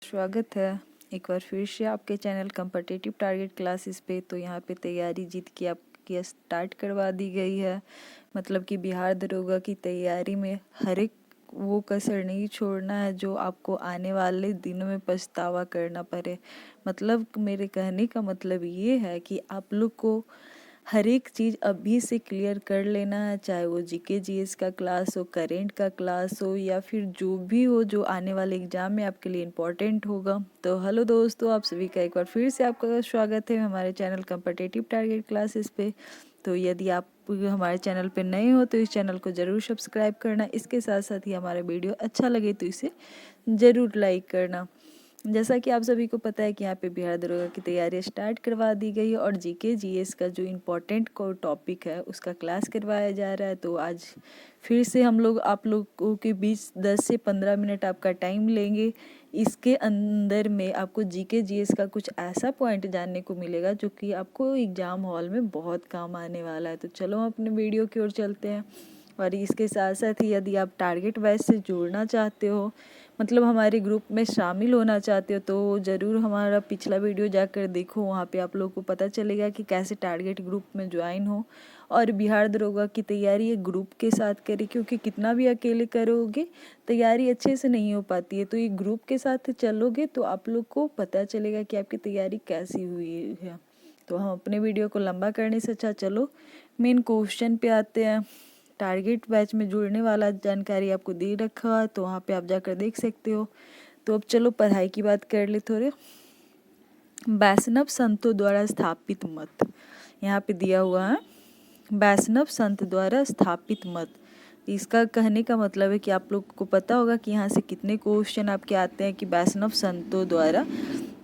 स्वागत है एक बार फिर से आपके चैनल कॉम्पिटिटिव टारगेट क्लासेस पे। तो यहाँ पे तैयारी जीत की आपकी स्टार्ट करवा दी गई है। मतलब कि बिहार दरोगा की तैयारी में हर एक वो कसर नहीं छोड़ना है जो आपको आने वाले दिनों में पछतावा करना पड़े। मतलब मेरे कहने का मतलब ये है कि आप लोग को हर एक चीज़ अभी से क्लियर कर लेना है, चाहे वो जीके जीएस का क्लास हो, करेंट का क्लास हो, या फिर जो भी हो जो आने वाले एग्जाम में आपके लिए इम्पोर्टेंट होगा। तो हेलो दोस्तों, आप सभी का एक बार फिर से आपका स्वागत है हमारे चैनल कॉम्पिटिटिव टारगेट क्लासेस पे। तो यदि आप हमारे चैनल पे नए हो तो इस चैनल को ज़रूर सब्सक्राइब करना। इसके साथ साथ ही हमारा वीडियो अच्छा लगे तो इसे ज़रूर लाइक करना। जैसा कि आप सभी को पता है कि यहाँ पे बिहार दरोगा की तैयारी स्टार्ट करवा दी गई है और जीके जीएस का जो इम्पोर्टेंट को टॉपिक है उसका क्लास करवाया जा रहा है। तो आज फिर से हम लोग आप लोगों के बीच 10 से 15 मिनट आपका टाइम लेंगे। इसके अंदर में आपको जीके जीएस का कुछ ऐसा पॉइंट जानने को मिलेगा जो कि आपको एग्ज़ाम हॉल में बहुत काम आने वाला है। तो चलो हम अपने वीडियो की ओर चलते हैं। और इसके साथ साथ ही यदि आप टारगेट बैच से जुड़ना चाहते हो, मतलब हमारे ग्रुप में शामिल होना चाहते हो, तो ज़रूर हमारा पिछला वीडियो जाकर देखो। वहाँ पे आप लोगों को पता चलेगा कि कैसे टारगेट ग्रुप में ज्वाइन हो और बिहार दरोगा की तैयारी एक ग्रुप के साथ करें, क्योंकि कितना भी अकेले करोगे तैयारी अच्छे से नहीं हो पाती है। तो ये ग्रुप के साथ चलोगे तो आप लोग को पता चलेगा कि आपकी तैयारी कैसी हुई है। तो हम अपने वीडियो को लंबा करने से अच्छा चलो मेन क्वेश्चन पे आते हैं। टारगेट बैच में जुड़ने वाला जानकारी आपको दे रखा है, तो वहाँ पे आप जाकर देख सकते हो। तो अब चलो पढ़ाई की बात कर ले थोड़े। वैष्णव संतों द्वारा स्थापित मत यहाँ पे दिया हुआ है, वैष्णव संत द्वारा स्थापित मत। इसका कहने का मतलब है कि आप लोग को पता होगा कि यहाँ से कितने क्वेश्चन आपके आते हैं कि वैष्णव संतों द्वारा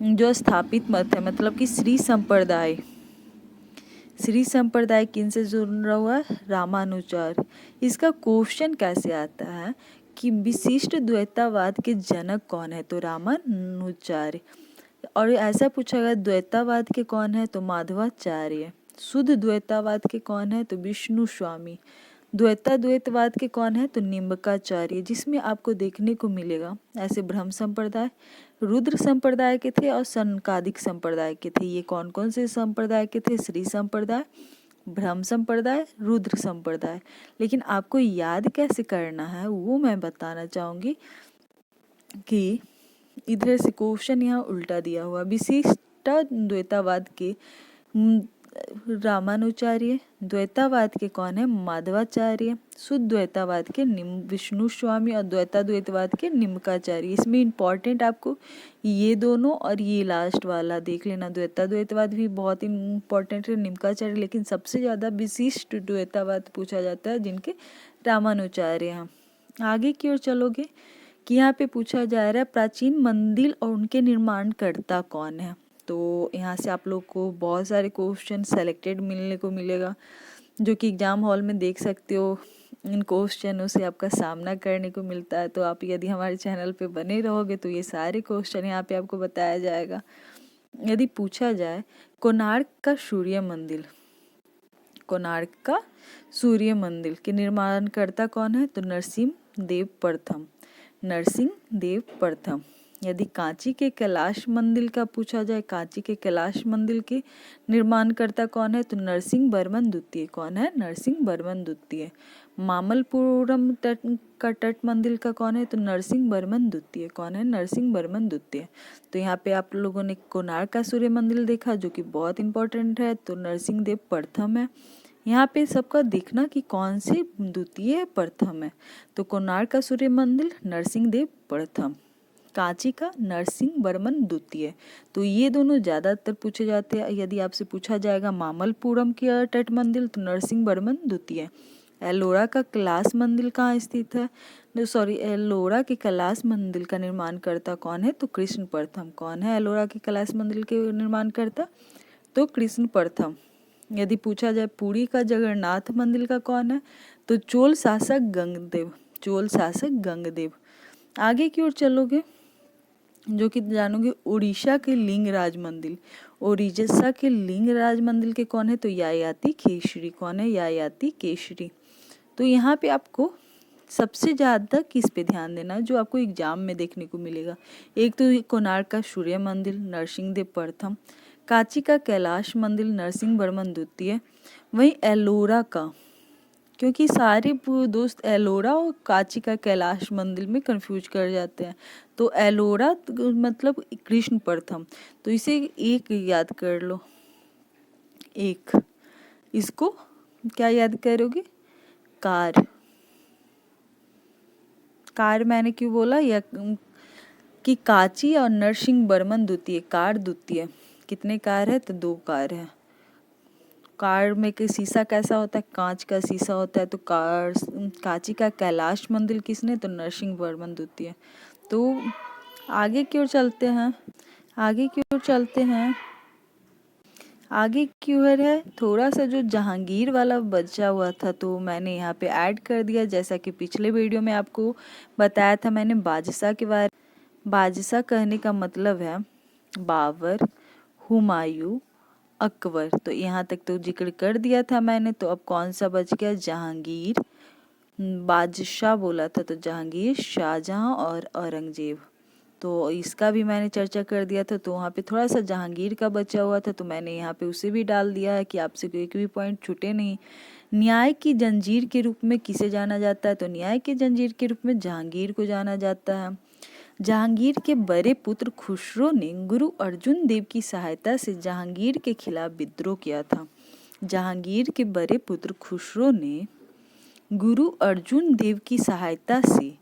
जो स्थापित मत है, मतलब कि श्री संप्रदाय। श्री संप्रदाय किन से जुड़ा हुआ है? रामानुचार्य। इसका क्वेश्चन कैसे आता है कि विशिष्ट द्वैतावाद के जनक कौन है? तो रामानुचार्य। और ऐसा पूछा गया द्वैतावाद के कौन है? तो माधवाचार्य। शुद्ध द्वैतावाद के कौन है? तो विष्णु स्वामी। द्वैतवाद के कौन है? तो निम्बकाचार्य। जिसमें आपको देखने को मिलेगा ऐसे ब्रह्म संप्रदाय, रुद्र संप्रदाय के थे और सनकादिक संप्रदाय के थे। ये कौन कौन से संप्रदाय के थे? श्री संप्रदाय, ब्रह्म संप्रदाय, रुद्र संप्रदाय। लेकिन आपको याद कैसे करना है वो मैं बताना चाहूँगी कि इधर से क्वेश्चन यहाँ उल्टा दिया हुआ। विशिष्ट द्वैतावाद के रामानुचार्य, द्वैतावाद के कौन है? माधवाचार्य, शुद्ध द्वैतावाद के विष्णु स्वामी और द्वैतवाद के निम्बकाचार्य। इसमें इम्पॉर्टेंट आपको ये दोनों और ये लास्ट वाला देख लेना। द्वैतवाद भी बहुत इम्पॉर्टेंट है, निम्बकाचार्य, लेकिन सबसे ज़्यादा विशिष्ट द्वैतावाद पूछा जाता है जिनके रामानुचार्य हैं। आगे की ओर चलोगे कि यहाँ पे पूछा जा रहा है प्राचीन मंदिर और उनके निर्माणकर्ता कौन है। तो यहाँ से आप लोग को बहुत सारे क्वेश्चन सेलेक्टेड मिलने को मिलेगा जो कि एग्ज़ाम हॉल में देख सकते हो। इन क्वेश्चनों से आपका सामना करने को मिलता है। तो आप यदि हमारे चैनल पे बने रहोगे तो ये सारे क्वेश्चन यहाँ पे आपको बताया जाएगा। यदि पूछा जाए कोणार्क का सूर्य मंदिर, कोणार्क का सूर्य मंदिर के निर्माणकर्ता कौन है? तो नरसिंह देव प्रथम, नरसिंह देव प्रथम। यदि कांची के कैलाश मंदिर का पूछा जाए, कांची के कैलाश मंदिर के निर्माणकर्ता कौन है? तो नरसिंह वर्मन द्वितीय। कौन है? नरसिंह वर्मन द्वितीय। मामल्लपुरम का तट मंदिर का कौन है? तो नरसिंह वर्मन द्वितीय। कौन है? नरसिंह वर्मन द्वितीय। तो यहाँ पे आप लोगों ने कोणार्क का सूर्य मंदिर देखा जो कि बहुत इंपॉर्टेंट है, तो नरसिंह देव प्रथम है। यहाँ पे सबका देखना कि कौन से द्वितीय है, प्रथम है। तो कोणार्क का सूर्य मंदिर नरसिंह देव प्रथम, कांची का नरसिंह वर्मन द्वितीय। तो ये दोनों ज़्यादातर पूछे जाते हैं। यदि आपसे पूछा जाएगा मामल्लपुरम के तट मंदिर तो नरसिंह वर्मन द्वितीय। एलोरा का कैलाश मंदिर कहाँ स्थित है? एलोरा के कैलाश मंदिर का निर्माणकर्ता कौन है? तो कृष्ण प्रथम। कौन है एलोरा के कैलाश मंदिर के निर्माणकर्ता? तो कृष्ण प्रथम। यदि पूछा जाए पुरी का जगन्नाथ मंदिर का कौन है? तो चोल शासक गंगदेव, चोल शासक गंगदेव। आगे की ओर चलोगे जो कि जानोगे उड़ीसा के लिंगराज मंदिर, उड़ीसा के लिंगराज मंदिर के कौन है? तो यायाति केशरी। कौन है? यायाति केशरी। तो यहाँ पे आपको सबसे ज़्यादा किस पे ध्यान देना जो आपको एग्जाम में देखने को मिलेगा। एक तो कोणार्क का सूर्य मंदिर नरसिंहदेव प्रथम, कांची का कैलाश मंदिर नरसिंह वर्मन द्वितीय, वहीं एलोरा का, क्योंकि सारे दोस्त एलोरा और कांची का कैलाश मंदिर में कंफ्यूज कर जाते हैं। तो एलोरा मतलब कृष्ण प्रथम, तो इसे एक याद कर लो। एक, इसको क्या याद करोगे? कार। कार मैंने क्यों बोला या कि कांची और नरसिंह वर्मन द्वितीय, कार द्वितीय। कितने कार है? तो 2 कार है। कार में के शीशा कैसा होता है? कांच का शीशा होता है। तो कार कांची का कैलाश मंदिर किसने? तो नरसिंह वर्मन द्वितीय। तो आगे की ओर चलते हैं, आगे की ओर चलते हैं। आगे की ओर है थोड़ा सा जो जहांगीर वाला बचा हुआ था, तो मैंने यहाँ पे ऐड कर दिया। जैसा कि पिछले वीडियो में आपको बताया था मैंने बादशाह के बारे। बादशाह कहने का मतलब है बाबर, हुमायूं, अकबर। तो यहाँ तक तो जिक्र कर दिया था मैंने। तो अब कौन सा बच गया? जहांगीर। बादशाह बोला था तो जहांगीर, शाहजहां और औरंगजेब। तो इसका भी मैंने चर्चा कर दिया था। तो वहाँ पे थोड़ा सा जहांगीर का बचा हुआ था, तो मैंने यहाँ पे उसे भी डाल दिया है कि आपसे एक भी पॉइंट छूटे नहीं। न्याय की जंजीर के रूप में किसे जाना जाता है? तो न्याय की जंजीर के रूप में जहांगीर को जाना जाता है। जहांगीर के बड़े पुत्र खुसरो ने गुरु अर्जुन देव की सहायता से जहांगीर के खिलाफ विद्रोह किया था। जहांगीर के बड़े पुत्र खुसरो ने गुरु अर्जुन देव की सहायता से,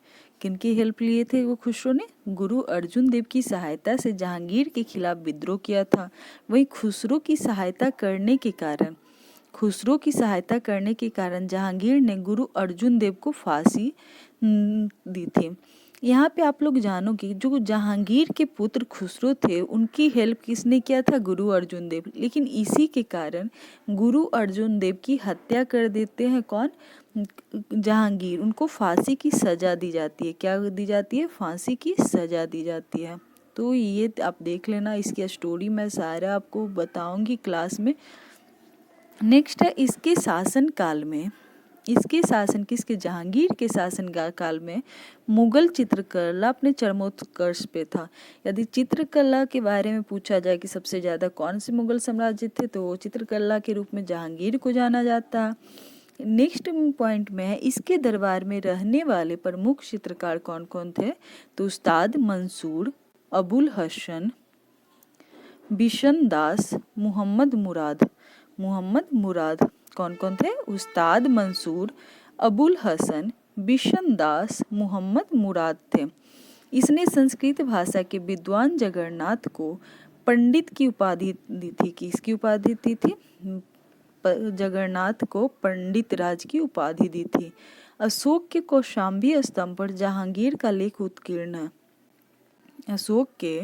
किनकी हेल्प लिए थे वो खुसरो ने? गुरु अर्जुन देव की सहायता से जहांगीर के खिलाफ विद्रोह किया था। वहीं खुसरो की सहायता करने के कारण जहांगीर ने गुरु अर्जुन देव को फांसी दी थी। यहाँ पे आप लोग जानोगे जो जहांगीर के पुत्र खुसरो थे उनकी हेल्प किसने किया था? गुरु अर्जुन देव। लेकिन इसी के कारण गुरु अर्जुन देव की हत्या कर देते हैं कौन? जहांगीर। उनको फांसी की सजा दी जाती है। क्या दी जाती है? फांसी की सजा दी जाती है। तो ये आप देख लेना, इसकी स्टोरी मैं सारा आपको बताऊंगी क्लास में। नेक्स्ट है इसके शासन काल में, किसके? जहांगीर के शासन काल में मुगल चित्रकला अपने चरमोत्कर्ष पे था। यदि चित्रकला के बारे में पूछा जाए कि सबसे ज़्यादा कौन से मुगल साम्राज्य थे, तो चित्रकला के रूप में जहांगीर को जाना जाता है। नेक्स्ट पॉइंट में है इसके दरबार में रहने वाले प्रमुख चित्रकार कौन कौन थे? तो उस्ताद मंसूर, अबुल हसन, बिशन दास, मोहम्मद मुराद। कौन कौन थे? उस्ताद मंसूर, अबुल हसन, बिशन दास, मोहम्मद मुराद थे। इसने संस्कृत भाषा के विद्वान जगन्नाथ को पंडित की उपाधि दी थी। किसकी उपाधि दी थी? जगन्नाथ को पंडित राज की उपाधि दी थी। अशोक के कौशाम्बी स्तंभ पर जहांगीर का लेख उत्कीर्ण है। अशोक के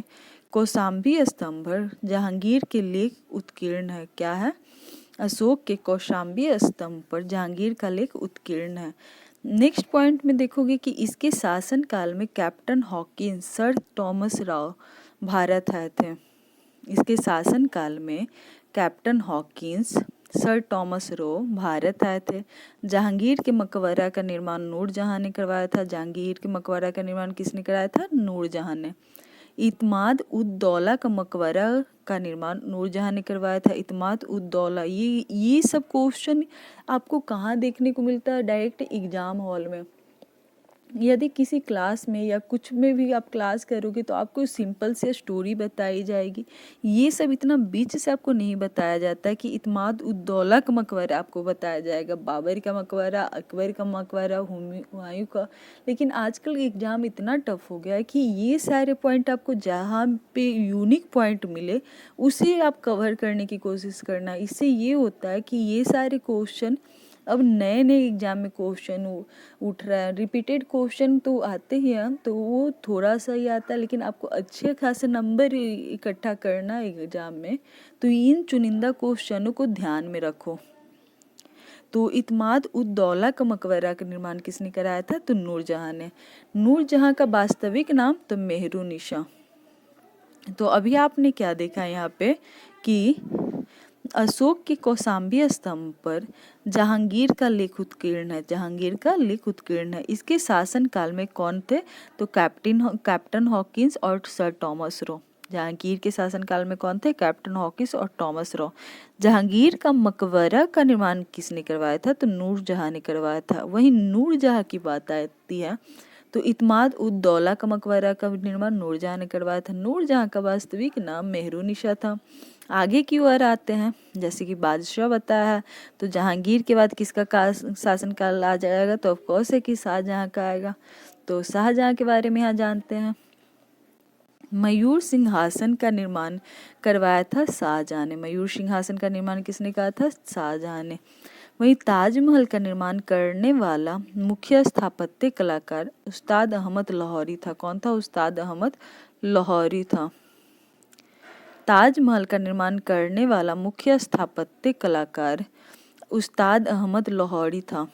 कौशाम्बी स्तंभ पर जहांगीर के लेख उत्कीर्ण है। क्या है? अशोक के कौशाम्बी स्तंभ पर जहांगीर का लेख उत्कीर्ण है। नेक्स्ट पॉइंट में देखोगे कि इसके शासन काल में captain Hawkins, sir Thomas raw Bharat आए थे। इसके शासन काल में captain Hawkins, sir Thomas raw Bharat आए थे। जहांगीर के मकबरा का निर्माण नूरजहां ने करवाया था। जहांगीर के मकबरा का निर्माण किसने कराया था? नूरजहां ने। इत्माद उद दौला का मकबरा का निर्माण नूरजहां ने करवाया था। इत्माद उद दौला, ये सब क्वेश्चन आपको कहाँ देखने को मिलता है? डायरेक्ट एग्जाम हॉल में। यदि किसी क्लास में या कुछ में भी आप क्लास करोगे तो आपको सिंपल से स्टोरी बताई जाएगी। ये सब इतना बीच से आपको नहीं बताया जाता है कि इत्माद उद दौला का मकबरा आपको बताया जाएगा, बाबर का मकबरा, अकबर का मकबरा, हुमायूं का। लेकिन आजकल एग्जाम इतना टफ हो गया है कि ये सारे पॉइंट आपको जहाँ पे यूनिक पॉइंट मिले उसे आप कवर करने की कोशिश करना। इससे ये होता है कि ये सारे क्वेश्चन अब नए नए एग्जाम में क्वेश्चन उठ रहा है। रिपीटेड क्वेश्चन तो आते ही हैं, तो वो थोड़ा सा ही आता है, लेकिन आपको अच्छे खासे नंबर इकट्ठा करना है एग्जाम में, तो इन चुनिंदा क्वेश्चनों को ध्यान में रखो। तो इत्माद उद दौला का मकबरा का निर्माण किसने कराया था? तो नूरजहां ने। नूरजहां का वास्तविक नाम तो मेहरुनिशा। तो अभी आपने क्या देखा यहाँ पे कि अशोक के कौशाम्बी स्तंभ पर जहांगीर का लेख उत्कीर्ण है। जहांगीर का लेख उत्कीर्ण है। इसके शासन काल में कौन थे? तो कैप्टन हॉकिंस और सर टॉमस रो। जहांगीर के शासनकाल में कौन थे? कैप्टन हॉकिंस और टॉमस रो। जहांगीर का मकबरा का निर्माण किसने करवाया था? तो नूरजहां ने करवाया था। वहीं नूरजहां की बात आती है तो इत्माद उद दौला का मकबरा का निर्माण नूरजहां ने करवाया था। नूरजहां का वास्तविक नाम मेहरुनिशा था। आगे की ओर आते हैं, जैसे कि बादशाह बताया है तो जहांगीर के बाद किसका शासनकाल आ जाएगा? तो ऑफकोर्स है कि शाहजहां का आएगा। तो शाहजहां के बारे में यहाँ जानते हैं। मयूर सिंहासन का निर्माण करवाया था शाहजहां ने। मयूर सिंहासन का निर्माण किसने कहा था? शाहजहां ने। वहीं ताजमहल का निर्माण करने वाला मुख्य स्थापत्य कलाकार उस्ताद अहमद लाहौरी था। कौन था? उस्ताद अहमद लाहौरी था। ताजमहल का निर्माण करने वाला मुख्य स्थापत्य कलाकार उस्ताद अहमद लाहौरी था।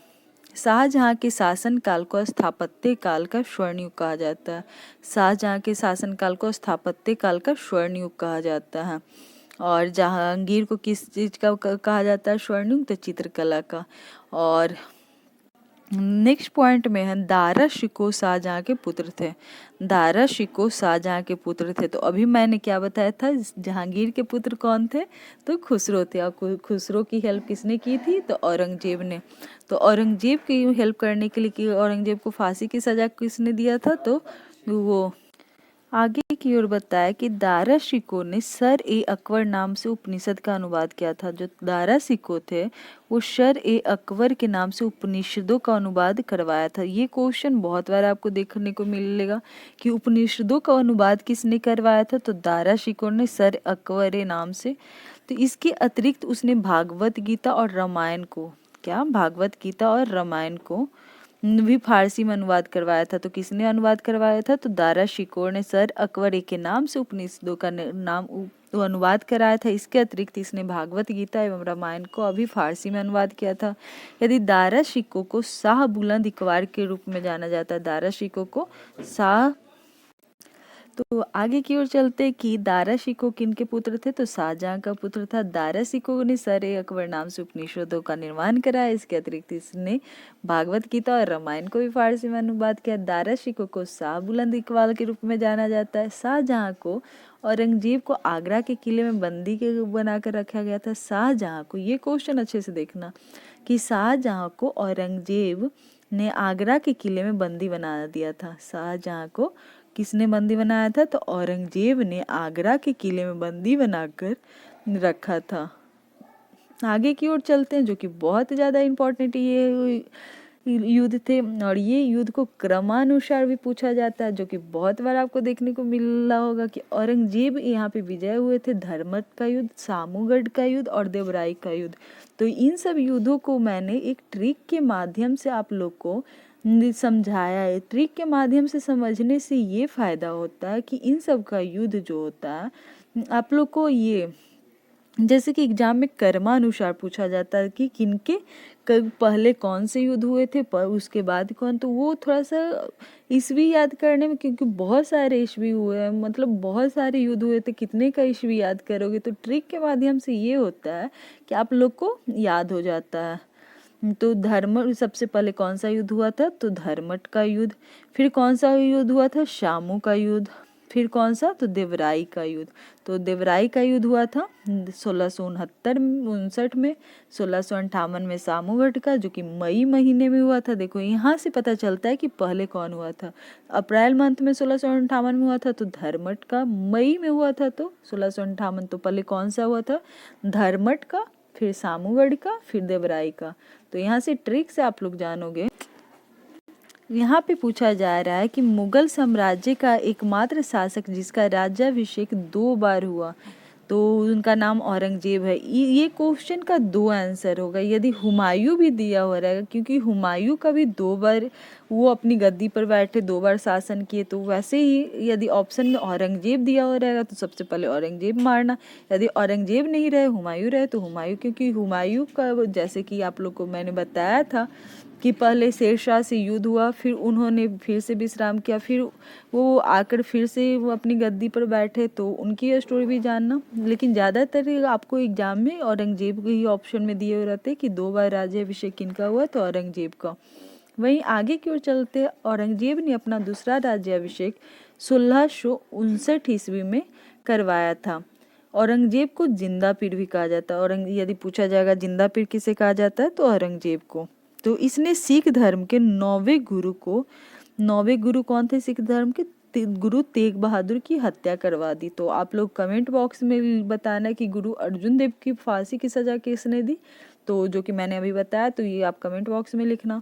शाहजहां के शासनकाल को स्थापत्य काल का स्वर्ण युग कहा जाता है। शाहजहां के शासनकाल को स्थापत्य काल का स्वर्ण युग कहा जाता है। और जहांगीर को किस चीज का कहा जाता है स्वर्ण युग? तो चित्रकला का। और नेक्स्ट पॉइंट में है दारा शिकोह शाहजहां के पुत्र थे। दारा शिकोह शाहजहां के पुत्र थे। तो अभी मैंने क्या बताया था? जहांगीर के पुत्र कौन थे? तो खुसरो थे। और खुसरो की हेल्प किसने की थी? तो औरंगजेब ने। तो औरंगजेब की हेल्प करने के लिए कि औरंगजेब को फांसी की सजा किसने दिया था? तो वो आगे की ओर बताया कि दारा शिकोह ने सर ए अकबर नाम से उपनिषद का अनुवाद किया था। जो दारा शिकोह थे वो सर ए अकबर के नाम से उपनिषदों का अनुवाद करवाया था। ये क्वेश्चन बहुत बार आपको देखने को मिलेगा कि उपनिषदों का अनुवाद किसने करवाया था? तो दारा शिकोह ने सर अकबर नाम से। तो इसके अतिरिक्त उसने भागवत गीता और रामायण को भागवत गीता और रामायण को भी फारसी में अनुवाद करवाया था। तो किसने अनुवाद करवाया था? तो दारा शिकोह ने सर अकबर के नाम से उपनिषदों का नाम अनुवाद कराया था। इसके अतिरिक्त इसने भागवत गीता एवं रामायण को अभी फारसी में अनुवाद किया था। यदि दारा शिकोह को शाह बुलंद इकबार के रूप में जाना जाता है। दारा शिकोह को शाह। तो आगे की ओर चलते कि दारा शिकोह किनके पुत्र थे? तो शाहजहां का पुत्र था। दारा शिकोह ने सर ए अकबर नाम से उपनिषदों का निर्माण कराया। इसके अतिरिक्त इसने भागवत गीता और रामायण को भी फारसी में अनुवाद किया। दारा शिकोह को शाह बुलंद इकबाल के रूप में जाना जाता है। शाहजहां को औरंगजेब को आगरा के किले में बंदी के बनाकर रखा गया था। शाहजहां को, ये क्वेश्चन अच्छे से देखना कि शाहजहां को औरंगजेब ने आगरा के किले में बंदी बना दिया था। शाहजहां को किसने बंदी बनाया था? तो औरंगजेब ने आगरा के किले में बंदी बनाकर रखा था। आगे की ओर चलते हैं, जो कि बहुत ज़्यादा इम्पोर्टेंट ये युद्ध थे और ये युद्ध को क्रमानुसार भी पूछा जाता है, जो कि बहुत बार आपको देखने को मिल रहा होगा कि औरंगजेब यहाँ पे विजय हुए थे। धर्मट का युद्ध, सामूगढ़ का युद्ध और देवराई का युद्ध। तो इन सब युद्धों को मैंने एक ट्रिक के माध्यम से आप लोग को समझाया है। ट्रिक के माध्यम से समझने से ये फायदा होता है कि इन सब का युद्ध जो होता है आप लोग को ये जैसे कि एग्जाम में कर्मानुसार पूछा जाता है कि किनके पहले कौन से युद्ध हुए थे पर उसके बाद कौन, तो वो थोड़ा सा ईस्वी याद करने में, क्योंकि बहुत सारे ईस्वी हुए हैं, मतलब बहुत सारे युद्ध हुए थे, कितने का ईस्वी याद करोगे। तो ट्रिक के माध्यम से ये होता है कि आप लोग को याद हो जाता है। तो धर्म सबसे पहले कौन सा युद्ध हुआ था? तो धर्मट का युद्ध। फिर कौन सा युद्ध हुआ था? शामू का युद्ध। फिर कौन सा? तो देवराई का युद्ध। तो देवराई का युद्ध हुआ था 1669 में। 1658 में सामूगढ़ का, जो कि मई महीने में हुआ था। देखो यहाँ से पता चलता है कि पहले कौन हुआ था। अप्रैल मंथ में 1658 में हुआ था तो धर्मट का। मई में हुआ था तो 1658, तो पहले कौन सा हुआ था? धर्मट का, फिर सामूगढ़ का, फिर देवराई का। तो यहाँ से ट्रिक से आप लोग जानोगे। यहाँ पे पूछा जा रहा है कि मुगल साम्राज्य का एकमात्र शासक जिसका राज्याभिषेक 2 बार हुआ, तो उनका नाम औरंगजेब है। ये क्वेश्चन का 2 आंसर होगा। यदि हुमायूं भी दिया हो रहेगा, क्योंकि हुमायूं का भी 2 बार वो अपनी गद्दी पर बैठे, 2 बार शासन किए, तो वैसे ही यदि ऑप्शन में औरंगजेब दिया हो रहेगा तो सबसे पहले औरंगजेब मारना। यदि औरंगजेब नहीं रहे, हुमायूं रहे, तो हुमायूं, क्योंकि हुमायूं का जैसे कि आप लोग को मैंने बताया था कि पहले शेरशाह से युद्ध हुआ, फिर उन्होंने फिर से विश्राम किया, फिर वो आकर फिर से वो अपनी गद्दी पर बैठे, तो उनकी स्टोरी भी जानना। लेकिन ज़्यादातर आपको एग्जाम में औरंगजेब के ही ऑप्शन में दिए हुए रहते कि 2 बार राज्याभिषेक किनका हुआ, तो औरंगजेब का। वहीं आगे की ओर चलते, औरंगजेब ने अपना दूसरा राज्याभिषेक 1659 ईस्वी में करवाया था। औरंगजेब को जिंदा पीर भी कहा जाता है। यदि पूछा जाएगा जिंदा पीर किसे कहा जाता है, तो औरंगजेब को। तो इसने सिख धर्म के 9वें गुरु कौन थे सिख धर्म के? गुरु तेग बहादुर की हत्या करवा दी। तो आप लोग कमेंट बॉक्स में बताना कि गुरु अर्जुन देव की फांसी की सजा किसने दी, तो जो कि मैंने अभी बताया, तो ये आप कमेंट बॉक्स में लिखना।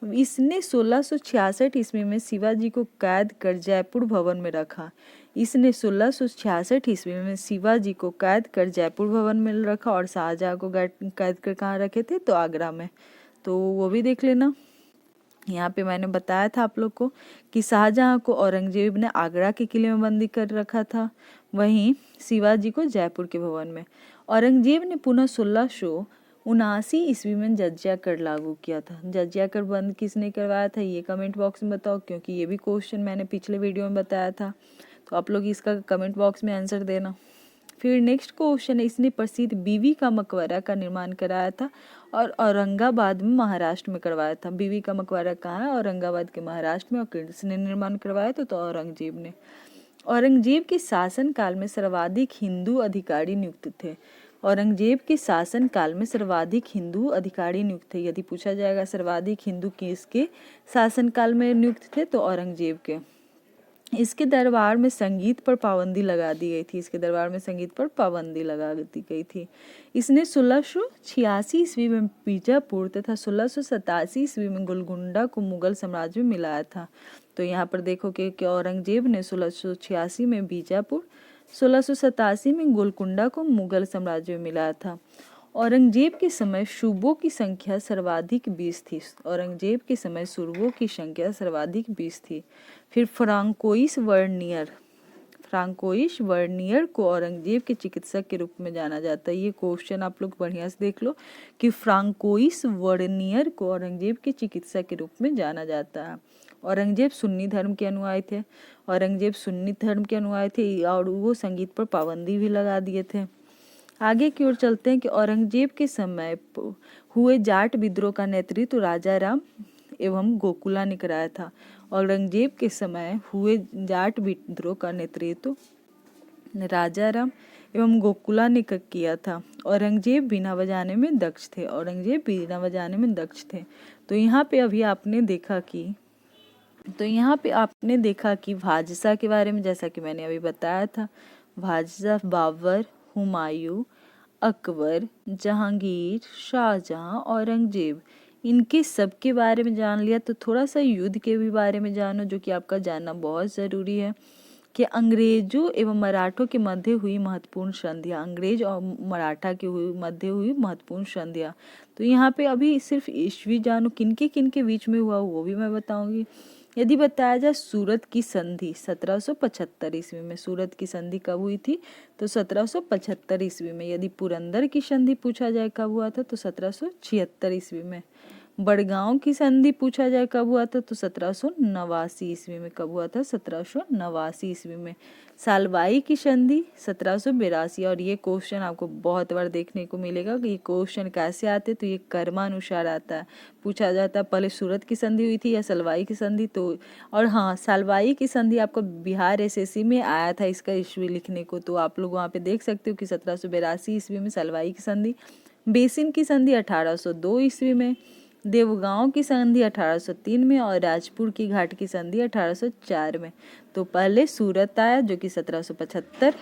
इसने 1666 ईस्वी में शिवाजी को कैद कर जयपुर भवन में रखा। इसने 1666 ईस्वी में शिवाजी को कैद कर जयपुर भवन में रखा, और शाहजहां को कैद कर कहाँ रखे थे, तो आगरा में। तो वो भी देख लेना। यहाँ पे मैंने बताया था आप लोग को कि शाहजहां को औरंगजेब ने आगरा के किले में बंदी कर रखा था, वहीं शिवाजी को जयपुर के भवन में। औरंगजेब ने पुनः 1679 ईस्वी में जजिया कर लागू किया था। जजिया कर बंद किसने करवाया था, ये कमेंट बॉक्स में बताओ, क्योंकि ये भी क्वेश्चन मैंने पिछले वीडियो में बताया था। तो आप लोग इसका कमेंट बॉक्स में आंसर देना। फिर नेक्स्ट क्वेश्चन है, इसने प्रसिद्ध बीवी का मकबरा का निर्माण कराया था और औरंगाबाद में महाराष्ट्र में करवाया था। बीवी का मकबरा कहाँ है? औरंगाबाद के महाराष्ट्र में। और किसने निर्माण करवाया था? तो औरंगजेब ने। औरंगजेब के शासन काल में सर्वाधिक हिंदू अधिकारी नियुक्त थे। औरंगजेब के शासन काल में सर्वाधिक हिंदू अधिकारी नियुक्त थे। यदि पूछा जाएगा सर्वाधिक हिंदू किसके शासन काल में नियुक्त थे, तो औरंगजेब के। इसके दरबार में संगीत पर पाबंदी लगा दी गई थी। इसके दरबार में संगीत पर पाबंदी लगा दी गई थी। इसने 1686 ईस्वी में बीजापुर तथा 1687 ईस्वी में गोलकुंडा को मुगल साम्राज्य में मिलाया था। तो यहाँ पर देखो कि औरंगजेब ने 1686 में बीजापुर, 1687 में गोलकुंडा को मुगल साम्राज्य में मिलाया था। औरंगजेब के समय सूबों की संख्या सर्वाधिक 20 थी। औरंगजेब के समय सूबों की संख्या सर्वाधिक 20 थी। फिर फ्रांकोइस वर्नियर को औरंगजेब के चिकित्सक के रूप में जाना जाता है। ये क्वेश्चन आप लोग बढ़िया से देख लो कि फ्रांकोइस वर्नियर को औरंगजेब के चिकित्सक के रूप में जाना जाता है। औरंगजेब सुन्नी धर्म के अनुयायी थे। औरंगजेब सुन्नी धर्म के अनुयायी थे, और वो संगीत पर पाबंदी भी लगा दिए थे। आगे की ओर चलते हैं कि औरंगजेब के समय हुए जाट विद्रोह का नेतृत्व राजा राम एवं गोकुला ने कराया था। औरंगजेब के समय हुए जाट विद्रोह का नेतृत्व राजा राम एवं गोकुला ने किया था। औरंगजेब बीना बजाने में दक्ष थे। औरंगजेब बीना बजाने में दक्ष थे। तो यहाँ पे अभी आपने देखा कि भाजसा के बारे में, जैसा कि मैंने अभी बताया था, भाजसा बाबर, हुमायूं, अकबर, जहांगीर, शाहजहां, औरंगजेब, इनके सब के बारे में जान लिया। तो थोड़ा सा युद्ध के भी बारे में जानो, जो कि आपका जानना बहुत ज़रूरी है कि अंग्रेजों एवं मराठों के मध्य हुई महत्वपूर्ण संधियाँ। अंग्रेज और मराठा के मध्य हुई महत्वपूर्ण संधियाँ। तो यहाँ पे अभी सिर्फ ईस्वी जानो, किनके बीच में हुआ वो भी मैं बताऊंगी। यदि बताया जाए सूरत की संधि 1775 ईस्वी में। सूरत की संधि कब हुई थी? तो 1775 ईस्वी में। यदि पुरंदर की संधि पूछा जाए कब हुआ था, तो 1776 ईस्वी में। बड़गांव की संधि पूछा जाए कब हुआ था, तो 1789 ईस्वी में। कब हुआ था? 1789 ईस्वी में। सालवाई की संधि 1782। और ये क्वेश्चन आपको बहुत बार देखने को मिलेगा कि ये क्वेश्चन कैसे आते, तो ये कर्मानुसार आता है। पूछा जाता है पहले सूरत की संधि हुई थी या सलवाई की संधि। तो और हाँ, सालवाई की संधि आपको बिहार एसएससी में आया था इसका ईस्वी लिखने को, तो आप लोग वहाँ पे देख सकते हो कि 1782 ईस्वी में सलवाई की संधि। बेसिन की संधि 1802 ईस्वी में। देवगांव की संधि 1803 में। और राजपुर की घाट की संधि 1804 में। तो पहले सूरत आया जो कि 1775,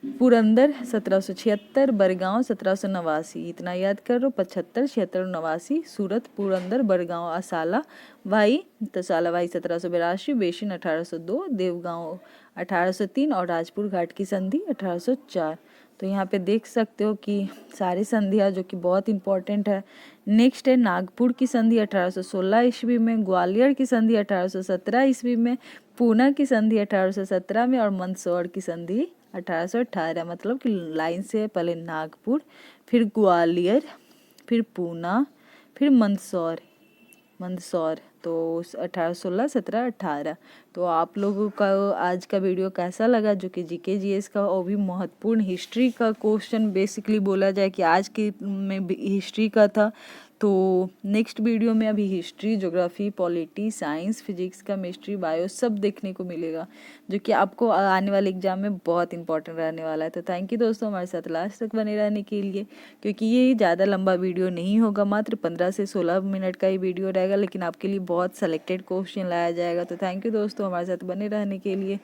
पुरंदर 1776, बड़गांव 1789। इतना याद करो, 75, 76, 89। सूरत, पुरंदर, बड़गांव, असाला भाई, तो साला भाई 1782, बेसिन 1802, देवगांव 1803 और राजपुर घाट की संधि 1804। तो यहाँ पे देख सकते हो कि सारी संधियाँ जो कि बहुत इंपॉर्टेंट है। नेक्स्ट है नागपुर की संधि 1816 ईस्वी में। ग्वालियर की संधि 1817 ईस्वी में। पूना की संधि 1817 में। और मंदसौर की संधि 1818। मतलब कि लाइन से पहले नागपुर, फिर ग्वालियर, फिर पूना, फिर मंदसौर, मंदसौर तो 18, 16, 17, 18। तो आप लोगों का आज का वीडियो कैसा लगा, जो कि जीके जीएस का और भी महत्वपूर्ण हिस्ट्री का क्वेश्चन बेसिकली बोला जाए कि आज के में हिस्ट्री का था। तो नेक्स्ट वीडियो में अभी history, geography, polity, science, physics, chemistry, bio सब देखने को मिलेगा, जो कि आपको आने वाले एग्जाम में बहुत इंपॉर्टेंट रहने वाला है। तो थैंक यू दोस्तों हमारे साथ लास्ट तक बने रहने के लिए, क्योंकि ये ज़्यादा लंबा वीडियो नहीं होगा, मात्र 15 से 16 मिनट का ही वीडियो रहेगा, लेकिन आपके लिए बहुत सेलेक्टेड क्वेश्चन लाया जाएगा। तो थैंक यू दोस्तों हमारे साथ बने रहने के लिए।